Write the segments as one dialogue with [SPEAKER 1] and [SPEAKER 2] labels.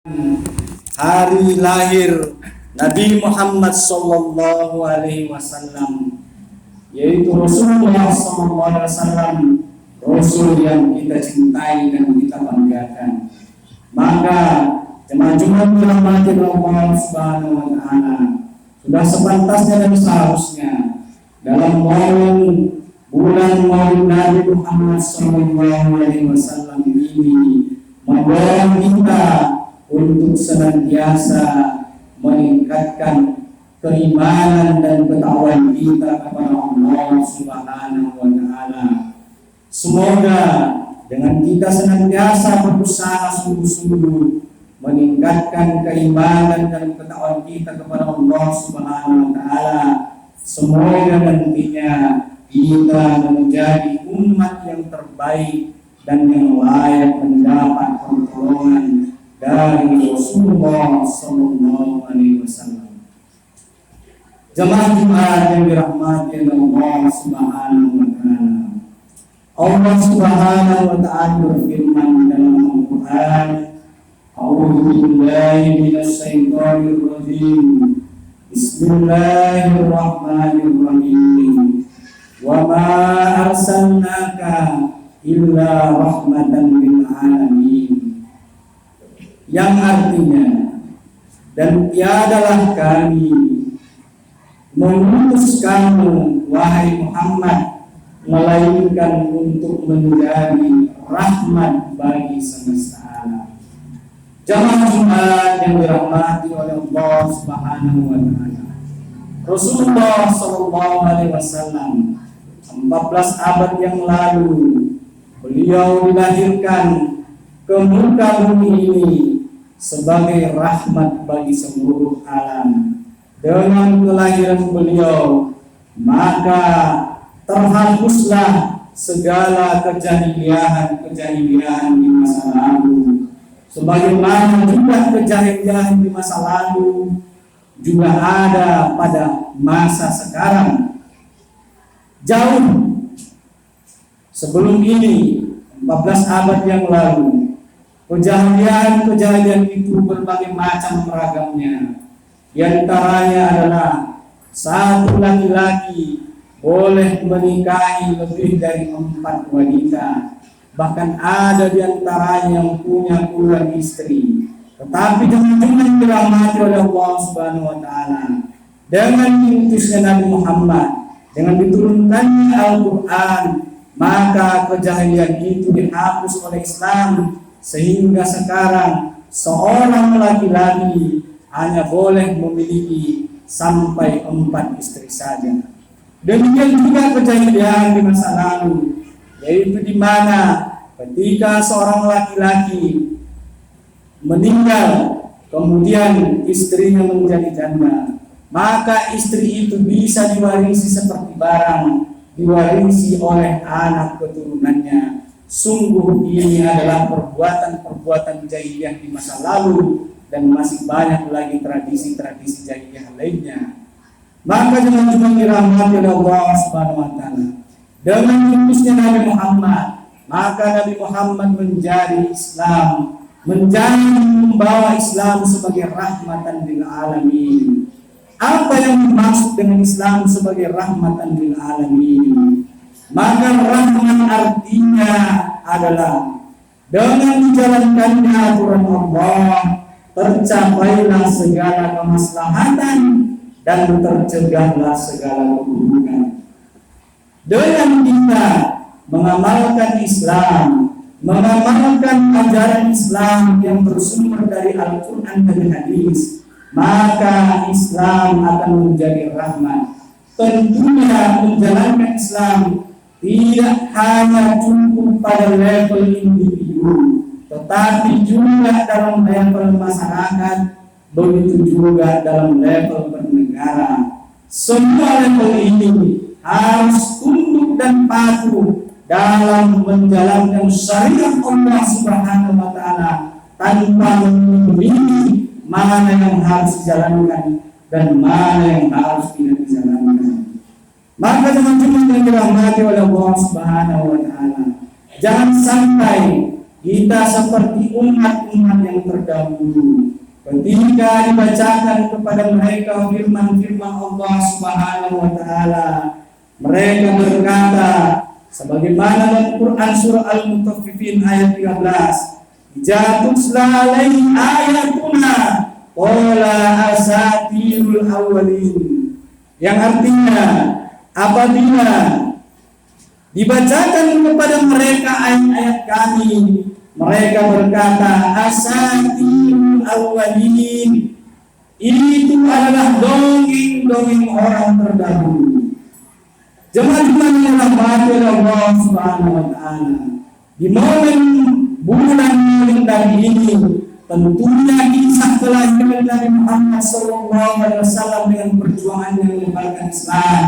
[SPEAKER 1] hari lahir Nabi Muhammad Sallallahu Alaihi Wasallam, yaitu Rasulullah Sallallahu Alaihi Wasallam, Rasul yang kita cintai dan kita banggakan. Maka jemaah-jemaah dirahmati Allah Subhanahu Wa Taala, sudah sepantasnya dan seharusnya dalam bulan Maulid Nabi Muhammad Sallallahu Alaihi Wasallam ini membawa kita untuk senantiasa meningkatkan keimanan dan ketakwaan kita kepada Allah Subhanahu wa Ta'ala. Semoga dengan kita senantiasa berusaha sungguh-sungguh meningkatkan keimanan dan ketakwaan kita kepada Allah Subhanahu wa Ta'ala, semoga nantinya kita menjadi umat yang terbaik dan yang layak mendapat pertolongan dari Rasulullah Sallallahu Alaihi Wasallam. Jemaah yang dirahmati Allah Subhanahu Wa Taala, Allah Subhanahu Wa Taala berfirman dalam Al-Quran, A'udzu billahi minasy syaithanir rajim. Bismillahirrahmanirrahim. Wa ma arsalnaka illa rahmatan lil alamin. Yang artinya, dan tiadalah kami mengutus kamu wahai Muhammad melainkan untuk menjadi rahmat bagi semesta alam. Jemaah yang dirahmati oleh Allah Subhanahu wa Ta'ala, Rasulullah Sallallahu Alaihi Wasallam 14 abad yang lalu beliau dilahirkan ke muka bumi ini sebagai rahmat bagi seluruh alam. Dengan kelahiran beliau, maka terhapuslah segala kejahiliahan di masa lalu. Sebagaimana juga kejahiliahan di masa lalu juga ada pada masa sekarang. Jauh sebelum ini, 14 abad yang lalu, kejahilian itu berbagai macam ragamnya. Di antaranya adalah satu laki-laki boleh menikahi lebih dari 4 wanita. Bahkan ada di antaranya yang punya puluhan istri. Tetapi dengan dirahmati oleh Allah Subhanahu Wa Taala, dengan diutusnya Nabi Muhammad, dengan diturunkannya Al-Quran, maka kejahilian itu dihapus oleh Islam. Sehingga sekarang seorang laki-laki hanya boleh memiliki sampai 4 istri saja. Demikian juga kejahilian di masa lalu, yaitu di mana ketika seorang laki-laki meninggal kemudian istrinya menjadi janda, maka istri itu bisa diwarisi seperti barang, diwarisi oleh anak keturunannya. Sungguh ini adalah perbuatan jahiliyah di masa lalu, dan masih banyak lagi tradisi-tradisi jahiliyah lainnya. Maka jangan cuma dirahmati oleh Allah Subhanahu Wa Taala, dengan diutusnya Nabi Muhammad, maka Nabi Muhammad menjadi Islam, menjadi membawa Islam sebagai rahmatan lil alamin. Apa yang dimaksud dengan Islam sebagai rahmatan lil alamin? Maka rahmat artinya adalah dengan dijalankannya aturan Allah, tercapailah segala kemaslahatan dan tercegahlah segala keburukan. Dengan kita mengamalkan Islam, mengamalkan ajaran Islam yang bersumber dari Al-Quran dan Hadis, maka Islam akan menjadi rahmat. Tentunya menjalankan Islam tidak hanya cukup pada level individu, tetapi juga dalam level masyarakat, begitu juga dalam level bernegara. Semua level ini harus tunduk dan patuh dalam menjalankan syariat Allah Subhanahu Wa Taala tanpa memilih mana yang harus dijalankan dan mana yang harus tidak dijalankan. Maka teman-teman yang dirahmati oleh Allah Subhanahu Wa Taala, jangan sampai kita seperti umat-umat yang terdahulu. Ketika dibacakan kepada mereka firman-firman Allah Subhanahu wa taala, mereka berkata sebagaimana dalam Quran surah Al-Mutaffifin ayat 13, "Ja'tusla alaihi ayatuna qala asatirul awwalin." Yang artinya apabila dibacakan kepada mereka ayat-ayat kami, mereka berkata asatirul awwalin. Itu adalah dongeng-dongeng orang terdahulu. Jemaah-jemaah yang dirahmati oleh Allah Subhanahu wa taala, di momen bulan Ramadan ini tentunya kisah kelahiran Nabi Muhammad SAW dengan perjuangan yang menyebarkan Islam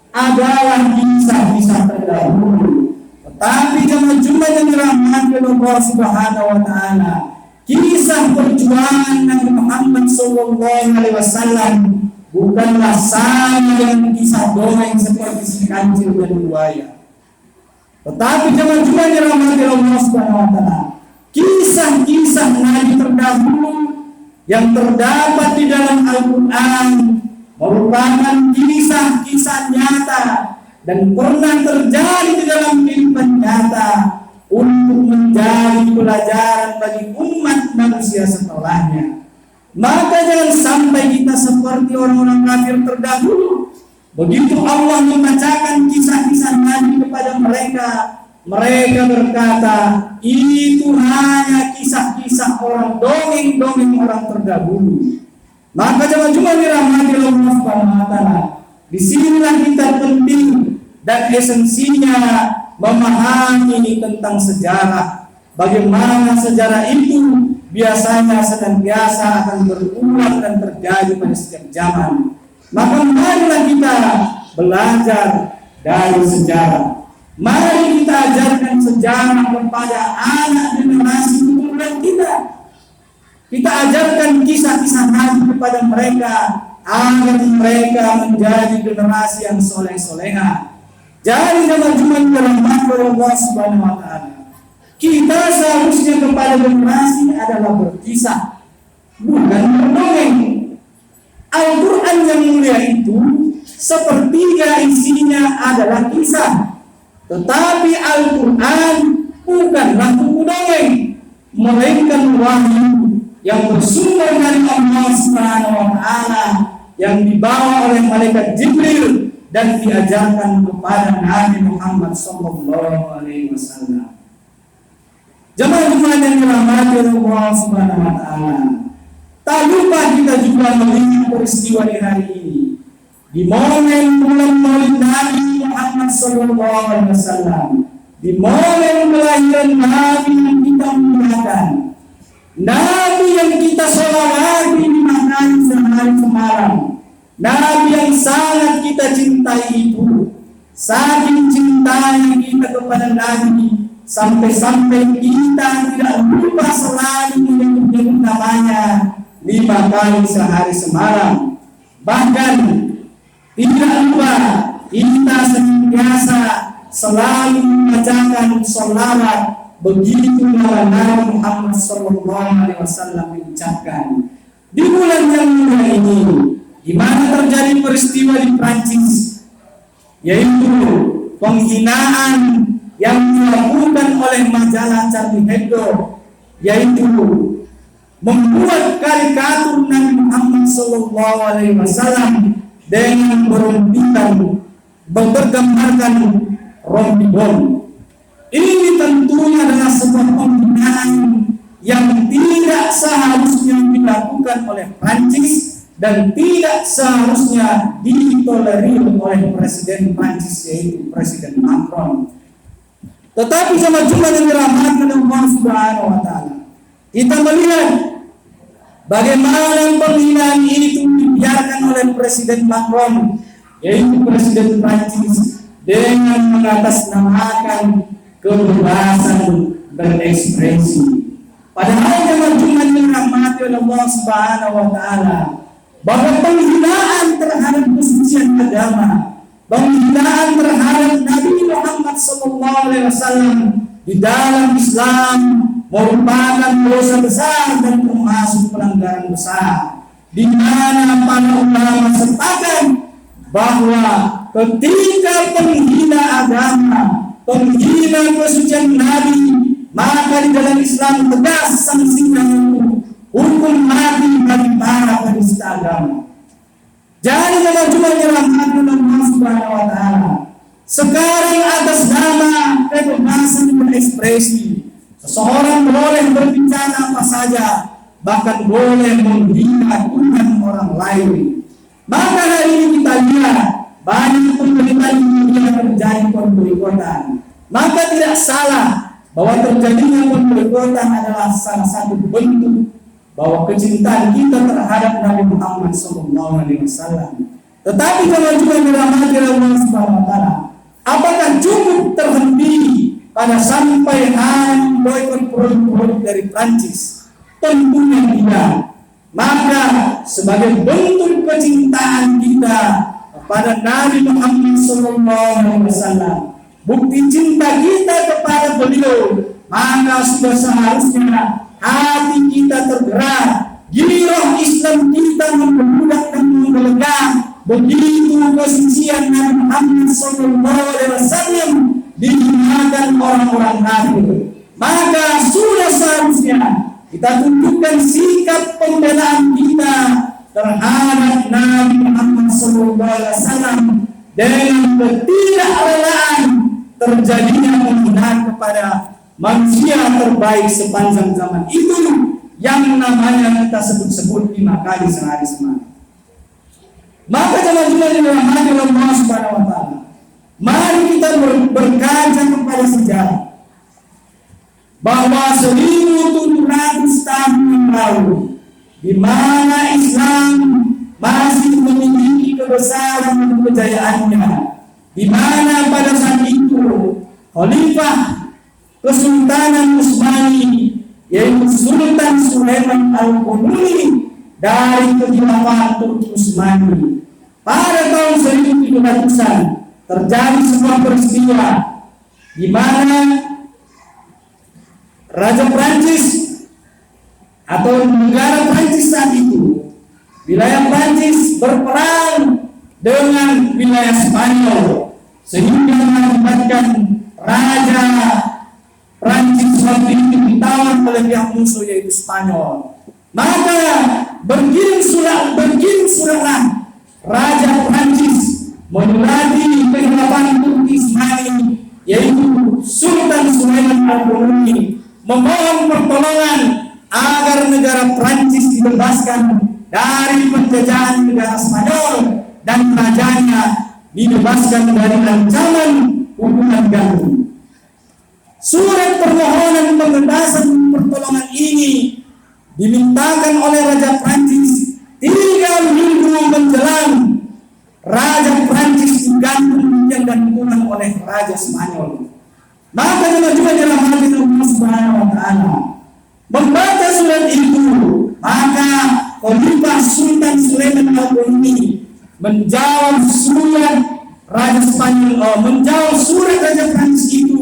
[SPEAKER 1] adalah kisah-kisah terdahulu. Tetapi jemaah-jemaah yang dirahmati oleh Allah Subhanahu wa taala, kisah perjuangan Nabi Muhammad SAW bukanlah sama dengan kisah dongeng seperti si kancil dan buaya. Tetapi jemaah-jemaah yang dirahmati Allah Subhanahu wa taala, kisah-kisah Nabi terdahulu yang terdapat di dalam Al-Quran merupakan kisah-kisah nyata dan pernah terjadi di dalam kehidupan nyata untuk menjadi pelajaran bagi umat manusia setelahnya. Maka jangan sampai kita seperti orang-orang kafir terdahulu. Begitu Allah membacakan kisah-kisah Nabi kepada mereka, mereka berkata, itu hanya kisah-kisah orang, dongeng-dongeng orang terdahulu. Maka jemaah-jemaah dirahmati Allah Subhanahu wa taala, disinilah kita penting dan esensinya memahami tentang sejarah. Bagaimana sejarah itu biasanya senantiasa akan berulang dan terjadi pada setiap zaman. Maka marilah kita belajar dari sejarah. Mari kita ajarkan sejarah kepada anak generasi keturunan kita. Kita ajarkan kisah-kisah Nabi kepada mereka agar mereka menjadi generasi yang soleh-soleha. Jadi jemaah-jemaah yang dirahmati oleh Allah Subhanahu wa taala, kita seharusnya kepada generasi adalah berkisah, bukan berdongeng. Al-Quran yang mulia itu sepertiga isinya adalah kisah. Tetapi Al-Quran bukanlah buku dongeng, melainkan wahyu yang bersumber dari Allah Subhanahu wa taala yang dibawa oleh malaikat Jibril dan diajarkan kepada Nabi Muhammad sallallahu alaihi wasallam. Jemaah-jemaah yang dirahmati Allah Subhanahu wa taala, tak lupa kita juga melihat peristiwa di hari ini. Di momen bulan Maulid Nabi Muhammad sallallahu alaihi wasallam, di momen kelahiran Nabi yang kita muliakan, Nabi yang kita sholawati di makan sehari semalam, Nabi yang sangat kita cintai itu, saking cintanya kita kepada Nabi sampai-sampai kita tidak lupa selalu menyebut namanya 5 kali sehari semalam. Bahkan tidak lupa kita senantiasa selalu membacakan sholawat begitu Nabi Muhammad SAW mengucapkan. Di bulan yang mulia ini, di mana terjadi peristiwa di Prancis, yaitu penghinaan yang dilakukan oleh majalah Charlie Hebdo, yaitu membuat karikatur Nabi Muhammad SAW dengan bergambarkan rompi bom. Ini tentunya adalah sebuah penghinaan yang tidak seharusnya dilakukan oleh Prancis dan tidak seharusnya ditolerir oleh Presiden Prancis, yaitu Presiden Macron. Tetapi sama jumlah yang dirahmati oleh Allah Subhanahu wa taala, kita melihat bagaimana penghinaan ini dibiarkan oleh Presiden Macron, yaitu Presiden Prancis, dengan mengatasnamakan kebebasan berekspresi. Padahal jemaah yang dirahmati oleh Allah Subhanahu wa taala, bahwa penghinaan terhadap kesucian agama, penghinaan terhadap Nabi Muhammad SAW di dalam Islam merupakan dosa besar dan termasuk pelanggaran besar, di mana para ulama sepakat bahwa ketika penghina agama, penghina kesucian Nabi, maka di dalam Islam tegas sanksinya hukum mati bagi para penista agama. Jadi kalau cuma dirahmati Allah Subhanahu wa Ta'ala, sekarang atas nama kebebasan berekspresi, seseorang boleh berbicara apa saja, bahkan boleh menghina orang lain. Maka hari ini kita lihat banyak pemberitaan yang terjadi pemboikotan. Maka tidak salah bahwa terjadinya pemboikotan adalah salah satu bentuk bahwa kecintaan kita terhadap Nabi Muhammad SAW. Tetapi kalau juga dirahmati Allah Subhanahu wa Ta'ala, apakah cukup terhenti pada sampai hanya boikot produk-produk dari Prancis? Tentunya tidak. Maka sebagai bentuk kecintaan kita kepada Nabi Muhammad SAW, bukti cinta kita kepada beliau, maka sudah seharusnya hati kita tergerak, giroh Islam kita membeludak dan menggelegar. Begitu kesucian Nabi Muhammad SAW dihinakan orang-orang kafir, maka sudah seharusnya kita tunjukkan sikap pembelaan kita terhadap Nabi Muhammad SAW dengan ketidakrelaan terjadinya penghinaan kepada manusia terbaik sepanjang zaman itu, yang namanya kita sebut-sebut 5 kali sehari semalam. Maka teman-teman yang dirahmati Allah Subhanahu wa Ta'ala, mari kita berkaca kepada sejarah bahwa 1700 tahun yang lalu, di mana Islam masih memiliki kebesaran dan kejayaannya, di mana pada saat itu Khalifah Kesultanan Utsmani, yaitu Sultan Sulaiman Al-Qununi dari Kekhilafan Turki Utsmani, pada tahun 1700-an terjadi sebuah peristiwa di mana Raja Prancis atau negara Prancis saat itu, wilayah Prancis berperang dengan wilayah Spanyol, sehingga mengakibatkan Raja Prancis waktu itu ditawan oleh pihak musuh yaitu Spanyol. Maka berkirim suratlah Raja Prancis menyurati Kekhilafan Turki Utsmani, yaitu Sultan Sulaiman Al-Qununi, memohon pertolongan agar negara Prancis dibebaskan dari penjajahan negara Spanyol dan rajanya dibebaskan dari ancaman hukuman gantung. Surat permohonan pembebasan pertolongan ini dimintakan oleh Raja Prancis 3 minggu menjelang Raja Prancis digantung dan dipulang oleh Raja Spanyol. Maka juga dalam hati Allah Subhanahu wa Ta'ala membaca surat itu, maka Khalifah Sultan Sulaiman Al-Qununi menjawab surat Raja Spanyol, menjawab surat Raja Prancis itu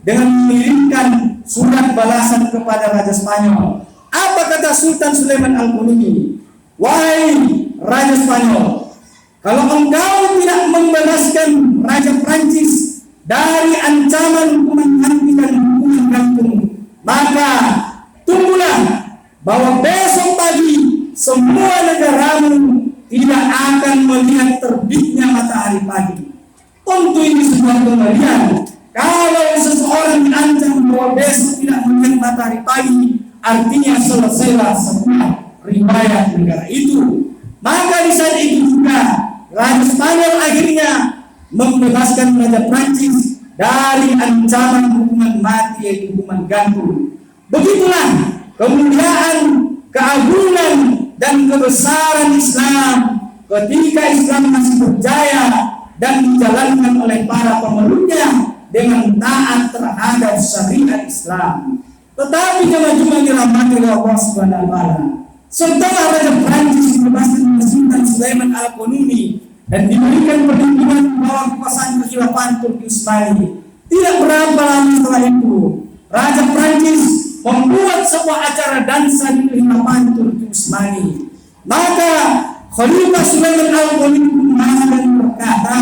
[SPEAKER 1] dengan mengirimkan surat balasan kepada Raja Spanyol. Apa kata Sultan Sulaiman Al-Qununi? Wahai Raja Spanyol, kalau engkau tidak membebaskan Raja Prancis dari ancaman hukuman mati dan hukuman gantung, maka tunggulah bahwa besok pagi semua negaramu tidak akan melihat terbitnya matahari pagi. Tentu ini sebuah kengerian. Kalau seseorang diancam bahwa besok tidak melihat matahari pagi, artinya selesailah semua riwayat negara itu. Maka di saat itu juga Raja Spanyol akhirnya membebaskan Raja Prancis dari ancaman hukuman mati, yaitu hukuman gantung. Begitulah kemuliaan, keagungan, dan kebesaran Islam ketika Islam masih berjaya dan dijalankan oleh para pemeluknya dengan taat terhadap syariat Islam. Tetapi cuma dirahmati oleh Allah Subhanahu wa Ta'ala, setelah Raja Prancis dibebaskan Sultan Sulaiman Al-Qununi dan diberikan perlindungan bawah kekuasaan Kekhilafan Turki Utsmani, tidak berapa lama setelah itu Raja Prancis membuat sebuah acara dansa di Kehilafan Turki Utsmani. Maka Khalifah Sulaiman Al-Qasim berkata,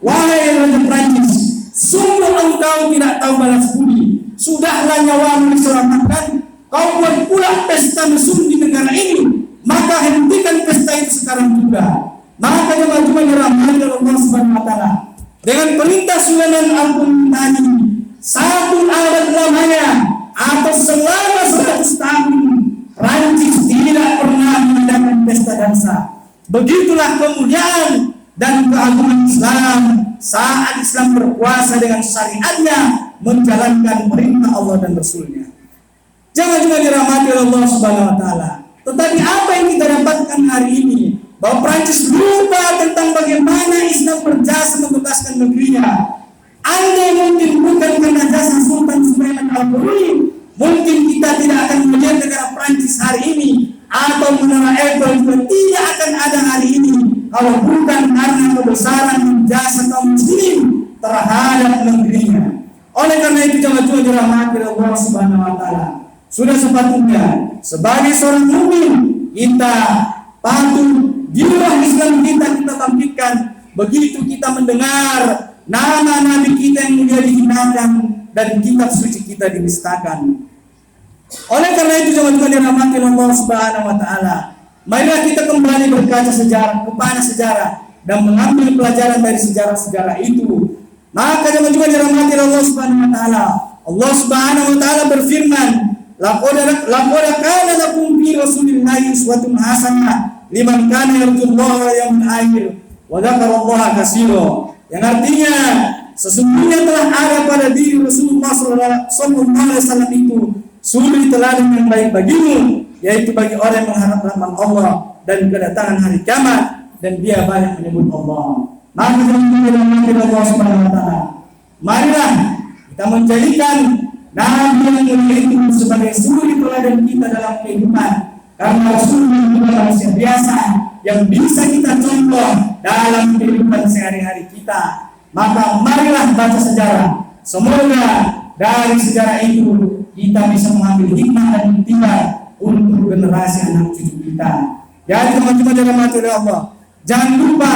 [SPEAKER 1] "Wahai Raja Prancis, sungguh engkau tidak tahu balas budi. Sudahlah nyawamu diselamatkan, kau buat pula pesta mesum di negara ini. Maka hentikan pesta itu sekarang juga." Maka jemaah-jemaah dirahmati Allah Subhanahu wa taala, dengan perintah Sulaiman Al-Qasim tadi, satu abad lamanya atau selama 100 tahun Prancis tidak pernah mengadakan pesta dansa. Begitulah kemuliaan dan keagungan Islam saat Islam berkuasa dengan syariatnya, menjalankan perintah Allah dan Rasulnya. Jangan juga dirahmati Allah Subhanahu wa taala. Tetapi apa yang kita dapatkan hari ini? Bahwa Prancis lupa tentang bagaimana Islam berjasa membebaskan negerinya. Andai mungkin bukan karena jasa Sultan Sulaiman Al-Qasim, mungkin kita tidak akan melihat negara Prancis hari ini, atau menara Eiffel juga tidak akan ada hari ini kalau bukan karena kebesaran jasa kaum muslimin terhadap negerinya. Oleh karena itu jemaah dirahmati Allah Subhanahu wa taala, sudah sepatutnya sebagai seorang mukmin kita patut jiwa Islam kita bangkitkan. Begitu kita mendengar nama nabi kita yang mulia dihinakan dan kitab suci kita dinistakan. Oleh karena itu jemaah dirahmati Allah Subhanahu wa taala, marilah kita kembali berkaca kepada sejarah dan mengambil pelajaran dari sejarah-sejarah itu. Maka jemaah dirahmati Allah Subhanahu wa taala, Allah Subhanahu wa taala berfirman, laqad kana lakum fi rasulillahi uswatun hasanah liman kana yarjullaha wal yawmil akhir wa dzakarallaha katsira. Yang artinya sesungguhnya telah ada pada diri Rasulullah sallallahu alaihi wasallam itu suri teladan yang baik bagimu, yaitu bagi orang yang mengharap rahmat Allah dan kedatangan hari kiamat, dan dia banyak menyebut Allah. Maka kita Allah Subhanahu wa taala, marilah kita menjadikan nabi yang mulia itu sebagai suri teladan kita dalam kehidupan, karena Rasulullah adalah manusia biasa yang bisa kita contoh dalam kehidupan sehari-hari kita. Maka marilah baca sejarah, semoga dari sejarah itu kita bisa mengambil hikmah dan iktibar untuk generasi anak cucu kita. Jadi teman-teman dirahmati oleh Allah, jangan lupa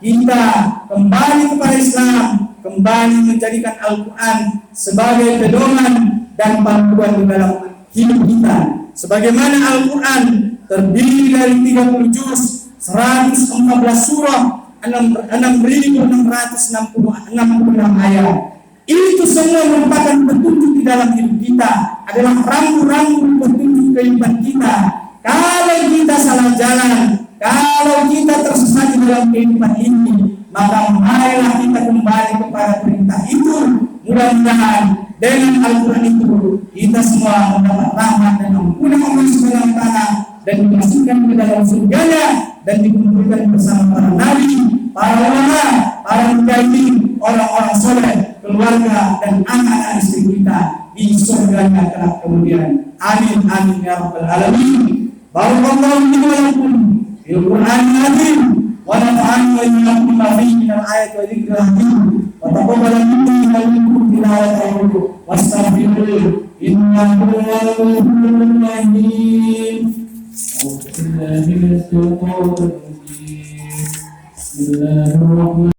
[SPEAKER 1] kita kembali kepada Islam, kembali menjadikan Al-Quran sebagai pedoman dan panduan di dalam hidup kita. Sebagaimana Al-Quran terdiri dari 30 juz, 114 surah, 6.666 ayat. Itu semua merupakan petunjuk di dalam hidup kita, adalah rambu-rambu petunjuk kehidupan kita. Kalau kita salah jalan, kalau kita tersesat di dalam kehidupan ini, maka marilah kita kembali kepada perintah itu. Mudah-mudahan dengan Al-Quran itu kita semua mendapat rahmat dan ampunan Allah Subhanahu wa taala, dan dimasukkan ke dalam surganya, dan dikumpulkan bersama para nabi, para ulama, para mujahidin, orang-orang soleh, keluarga dan anak-anak istri kita di surganya kelak kemudian. Amin amin ya rabbal alamin. Barakallahu li wa lakum fil Qur'anil azim wa nafa'ani wa iyyakum bima fihi min al-ayati wa dzikril hakim wa taqabbal minni wa minkum tilawatahu wastaghfiruh innahu ghafurur rahim. Bismillahirrahmanirrahim.